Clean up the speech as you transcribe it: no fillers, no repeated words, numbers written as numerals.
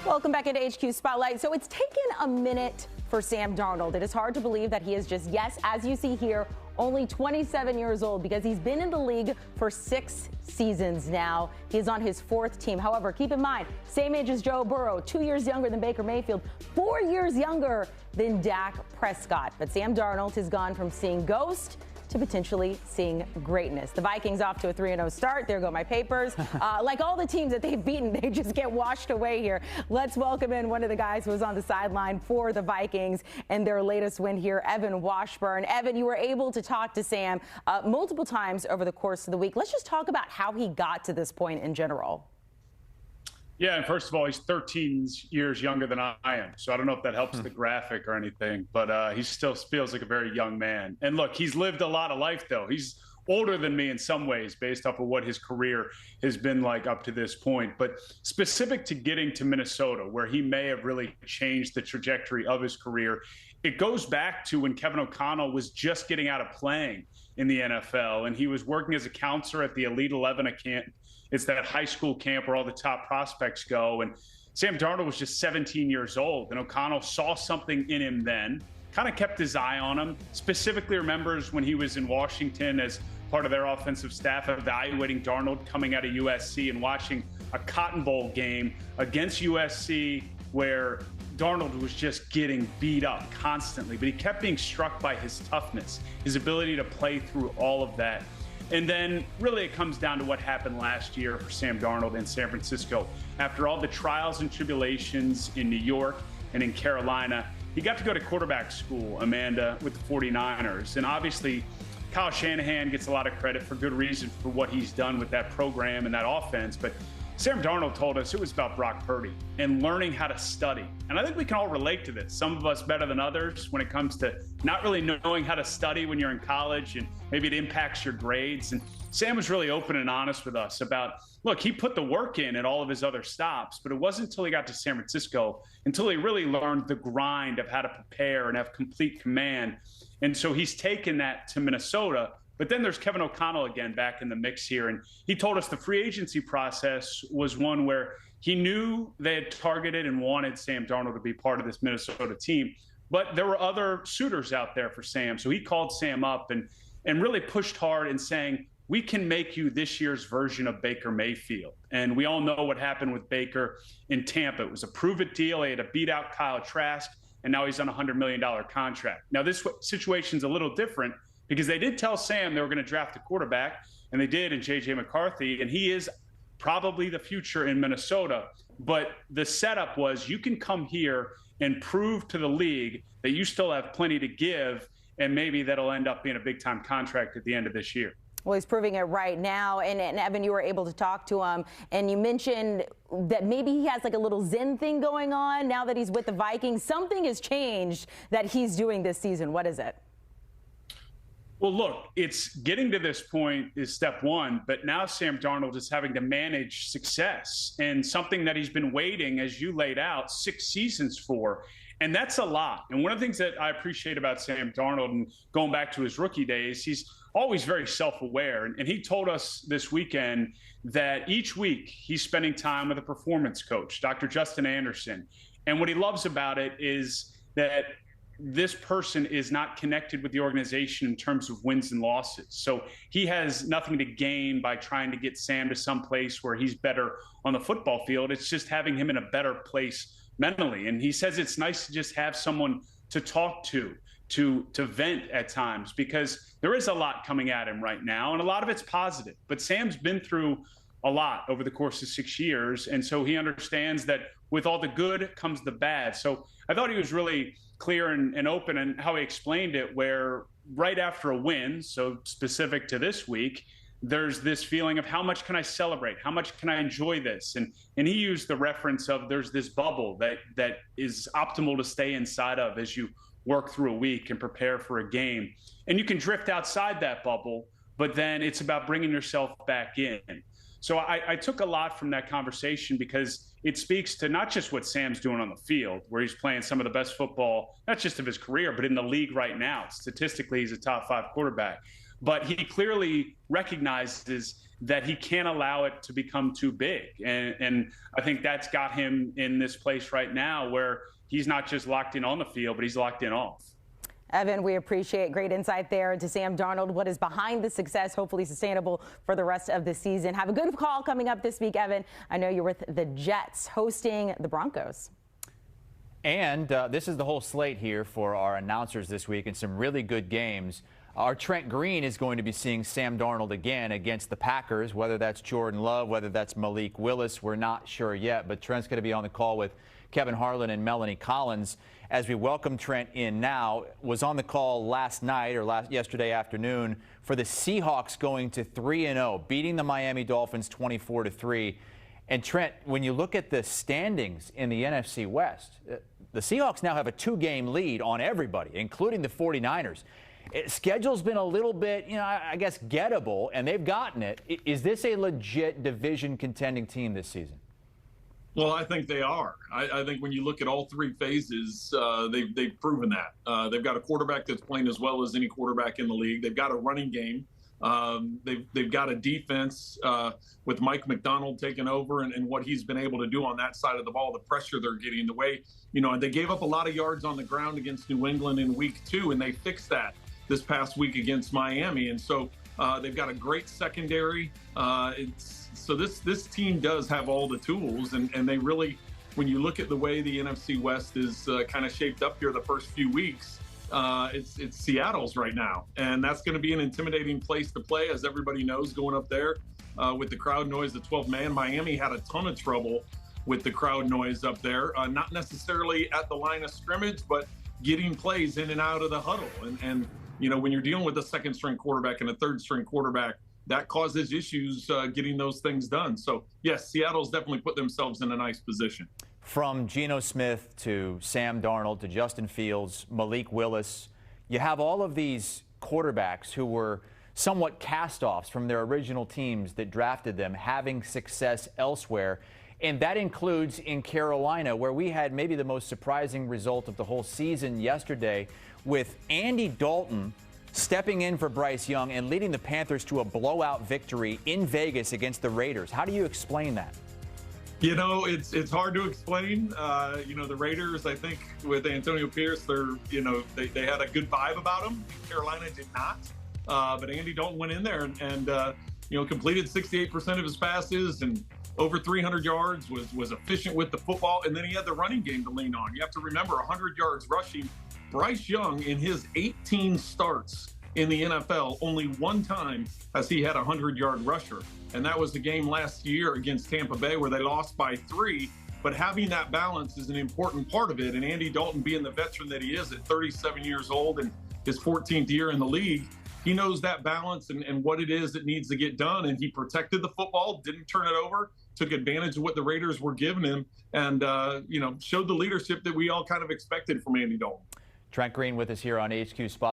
Welcome back into HQ Spotlight. So it's taken a minute for Sam Darnold. It is hard to believe that he is just, yes, as you see here, only 27 years old because he's been in the league for 6 seasons now. He's on his 4th team. However, keep in mind, same age as Joe Burrow, 2 years younger than Baker Mayfield, 4 years younger than Dak Prescott. But Sam Darnold has gone from seeing ghost to potentially seeing greatness. The Vikings off to a 3-0 start. There go my papers. Like all the teams that they've beaten, they just get washed away here. Let's welcome in one of the guys who was on the sideline for the Vikings and their latest win here, Evan Washburn. Evan, you were able to talk to Sam multiple times over the course of the week. Let's just talk about how he got to this point in general. Yeah, and first of all, he's 13 years younger than I am. So I don't know if that helps the graphic or anything, but he still feels like a very young man. And look, he's lived a lot of life, though. He's older than me in some ways based off of what his career has been like up to this point. But specific to getting to Minnesota, where he may have really changed the trajectory of his career, it goes back to when Kevin O'Connell was just getting out of playing in the NFL, and he was working as a counselor at the Elite 11 camp. It's that high school camp where all the top prospects go. And Sam Darnold was just 17 years old. And O'Connell saw something in him then, kind of kept his eye on him, specifically remembers when he was in Washington as part of their offensive staff evaluating Darnold coming out of USC and watching a Cotton Bowl game against USC where Darnold was just getting beat up constantly. But he kept being struck by his toughness, his ability to play through all of that. And then really it comes down to what happened last year for Sam Darnold in San Francisco. After all the trials and tribulations in New York and in Carolina, he got to go to quarterback school, Amanda, with the 49ers. And obviously, Kyle Shanahan gets a lot of credit for good reason for what he's done with that program and that offense. But Sam Darnold told us it was about Brock Purdy and learning how to study. And I think we can all relate to this. Some of us better than others when it comes to not really knowing how to study when you're in college and maybe it impacts your grades. And Sam was really open and honest with us about, look, he put the work in at all of his other stops, but it wasn't until he got to San Francisco until he really learned the grind of how to prepare and have complete command. And so he's taken that to Minnesota. But then there's Kevin O'Connell again back in the mix here. And he told us the free agency process was one where he knew they had targeted and wanted Sam Darnold to be part of this Minnesota team. But there were other suitors out there for Sam. So he called Sam up and really pushed hard in saying, we can make you this year's version of Baker Mayfield. And we all know what happened with Baker in Tampa. It was a prove-it deal. He had to beat out Kyle Trask, and now he's on a $100 million contract. Now, this situation's a little different, because they did tell Sam they were going to draft a quarterback, and they did in J.J. McCarthy, and he is probably the future in Minnesota. But the setup was you can come here and prove to the league that you still have plenty to give, and maybe that'll end up being a big-time contract at the end of this year. Well, he's proving it right now. And Evan, you were able to talk to him, and you mentioned that maybe he has like a little Zen thing going on now that he's with the Vikings. Something has changed that he's doing this season. What is it? Well, look, it's getting to this point is step one, but now Sam Darnold is having to manage success and something that he's been waiting, as you laid out, 6 seasons for. And that's a lot. And one of the things that I appreciate about Sam Darnold, and going back to his rookie days, he's always very self-aware. And he told us this weekend that each week he's spending time with a performance coach, Dr. Justin Anderson. And what he loves about it is that this person is not connected with the organization in terms of wins and losses. So he has nothing to gain by trying to get Sam to some place where he's better on the football field. It's just having him in a better place mentally. And he says it's nice to just have someone to talk to vent at times, because there is a lot coming at him right now, and a lot of it's positive. But Sam's been through a lot over the course of 6 years, and so he understands that with all the good comes the bad. So I thought he was really clear and open in how he explained it, where right after a win, so specific to this week, there's this feeling of how much can I celebrate? How much can I enjoy this? And he used the reference of there's this bubble that is optimal to stay inside of as you work through a week and prepare for a game. And you can drift outside that bubble, but then it's about bringing yourself back in. So I took a lot from that conversation, because it speaks to not just what Sam's doing on the field, where he's playing some of the best football, not just of his career, but in the league right now. Statistically, he's a top 5 quarterback. But he clearly recognizes that he can't allow it to become too big. And I think that's got him in this place right now where he's not just locked in on the field, but he's locked in off. Evan, we appreciate great insight there into Sam Darnold, what is behind the success, hopefully sustainable for the rest of the season. Have a good call coming up this week, Evan. I know you're with the Jets hosting the Broncos. And this is the whole slate here for our announcers this week, and some really good games. Our Trent Green is going to be seeing Sam Darnold again against the Packers, whether that's Jordan Love, whether that's Malik Willis. We're not sure yet, but Trent's going to be on the call with Kevin Harlan and Melanie Collins. As we welcome Trent in now, was on the call last night or yesterday afternoon for the Seahawks going to 3-0, beating the Miami Dolphins 24-3. And Trent, when you look at the standings in the NFC West, the Seahawks now have a 2-game lead on everybody, including the 49ers. Schedule's been a little bit, I guess, gettable, and they've gotten it. Is this a legit division contending team this season? Well, I think they are. I think when you look at all three phases, they've proven that. They've got a quarterback that's playing as well as any quarterback in the league. They've got a running game. They've got a defense with Mike McDonald taking over and what he's been able to do on that side of the ball, the pressure they're getting, the way, they gave up a lot of yards on the ground against New England in week 2, and they fixed that this past week against Miami. And so they've got a great secondary. So this team does have all the tools, and they really, when you look at the way the NFC West is kind of shaped up here the first few weeks, it's Seattle's right now, and that's going to be an intimidating place to play, as everybody knows, going up there with the crowd noise, the 12-man. Miami had a ton of trouble with the crowd noise up there, not necessarily at the line of scrimmage, but getting plays in and out of the huddle. And when you're dealing with a second-string quarterback and a third-string quarterback, that causes issues getting those things done. So, yes, Seattle's definitely put themselves in a nice position. From Geno Smith to Sam Darnold to Justin Fields, Malik Willis, you have all of these quarterbacks who were somewhat cast-offs from their original teams that drafted them, having success elsewhere. And that includes in Carolina, where we had maybe the most surprising result of the whole season yesterday with Andy Dalton stepping in for Bryce Young and leading the Panthers to a blowout victory in Vegas against the Raiders. How do you explain that? It's hard to explain. The Raiders, I think, with Antonio Pierce, they had a good vibe about them. Carolina did not. But Andy Dalton went in there and completed 68% of his passes and over 300 yards, was efficient with the football. And then he had the running game to lean on. You have to remember 100 yards rushing. Bryce Young, in his 18 starts in the NFL, only one time has he had a 100-yard rusher. And that was the game last year against Tampa Bay where they lost by 3. But having that balance is an important part of it. And Andy Dalton, being the veteran that he is at 37 years old and his 14th year in the league, he knows that balance and what it is that needs to get done. And he protected the football, didn't turn it over, took advantage of what the Raiders were giving him, and, showed the leadership that we all kind of expected from Andy Dalton. Trent Green with us here on HQ Spot.